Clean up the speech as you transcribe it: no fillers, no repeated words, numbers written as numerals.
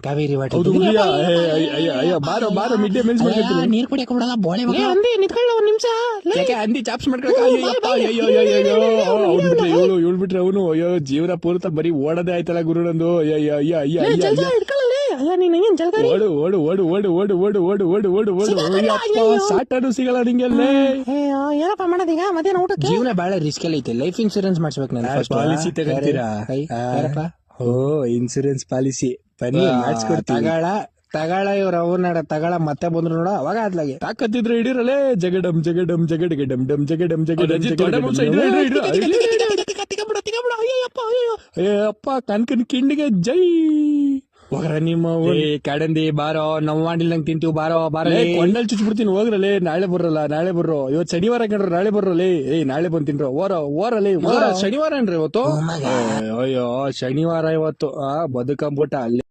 Kaveri water ಹೌದು ಹುಲಿಯಾ? ಅಯ್ಯ ಬಾರೋ ಬಾರೋ ಮಿಡ್ ಡೇ ಮೀಲ್ಸ್ ಮಾಡ್ಕೊತೀನಿ. ನೀರ್ ಕುಡಿಯಕ್ ಬಿಡಲ್ಲ ಬೋಳೆ ಮಗ ಅಂದಿ ನಿಂತ್ಕೊಳ್ಳ ಒಂದ್ ನಿಮಿಷ ಯಾಕೆ ಅಂದಿ ಚಾಪ್ಸ್ ಮಾಡ್ಕೊಳಕ? ಅಯ್ಯೋ ಅವ್ನು ಬಿಟ್ರೆ ಇವಳು ಬಿಟ್ರೆ ಅವನು. ಅಯ್ಯೋ ಜೀವನ ಪೂರ್ತ ಬರೀ ಓಡೋದೇ ಆಯ್ತಲ್ಲ ಗುರು ನಂದು. ಅಲ್ಲ ನೀನ್ ಹಂಗೇನ್ ಜಲ್ಗಾರಿ ಓಡು ಓಡು ಓಡು ಓಡು ಓಡು ಓಡು ಓಡು ಓಡು ಓಡು ಓಡು. ಸಾಟನು ಸಿಗಲ್ಲ ನಿಂಗೆಲ್ಲೇ. ಏನಪ್ಪ ಮಾಡೋದೀಗ ಮಧ್ಯಾಹ್ನ ಊಟಕ್ಕೆ? ಜೀವನ ಬಹಳ ರಿಸ್ಕ್ ಎಲ್ಲ ಐತೆ. ಲೈಫ್ ಇನ್ಶೂರೆನ್ಸ್ ಮಾಡಿಸ್ಬೇಕು ನಾನು. ಪಾಲಿಸಿ ತಗೊಂತೀರಾ? ಓ ಇನ್ಸೂರೆನ್ಸ್ ಪಾಲಿಸಿ ಬನ್ನಿ ಮಾಡಿಸ್ಕೊಡ್ತೀನಿ. ತಗಳ ಇವ್ರ ಅವ್ರನ್ನ ತಗಳ ಮತ್ತೆ ಬಂದ್ರು ನೋಡ ಅವಾಗ ಅದ್ಲಾಗೆ ತಾಕತ್ತಿದ್ರೆ ಹಿಡಿರಲ್ಲೇ. ಜಗಡಮ್ ಜಗಡಮ್ ಜಗಡಿಗೆ ಡಮ್ ಡಮ್ ಜಗಡಮ್ ಜಗಡಮ್. ಅಪ್ಪ ಕನ್ಕನ್ ಕಿಂಡಿಗೆ ಜೈ ಹೋಗ್ರ ನಿಮ್ಮ ಕಡಂದಿ ಬಾರೋ. ನಾವು ಮಾಡಿಲ್ಲ ನಂಗೆ ತಿಂತೀವಿ ಬಾರೋ ಬಾರೋ. ಕೊಂಡಲ್ ಚುಚ್ಬಿಡ್ತೀನಿ ಹೋಗ್ರಲ್ಲೇ. ನಾಳೆ ಬರ್ರೋ. ಇವತ್ತು ಶನಿವಾರ ಕಂಡ್ರ ನಾಳೆ ಬರ್ರಲ್ಲೇ. ನಾಳೆ ಬಂದ್ ತಿನ್ರೋ ಓರಲ್ಲೇ. ಶನಿವಾರ ಏನ್ರಿ ಇವತ್ತು? ಅಯ್ಯೋ ಶನಿವಾರ ಇವತ್ತು ಬದುಕಂಬಿಟ್ಟ ಅಲ್ಲಿ.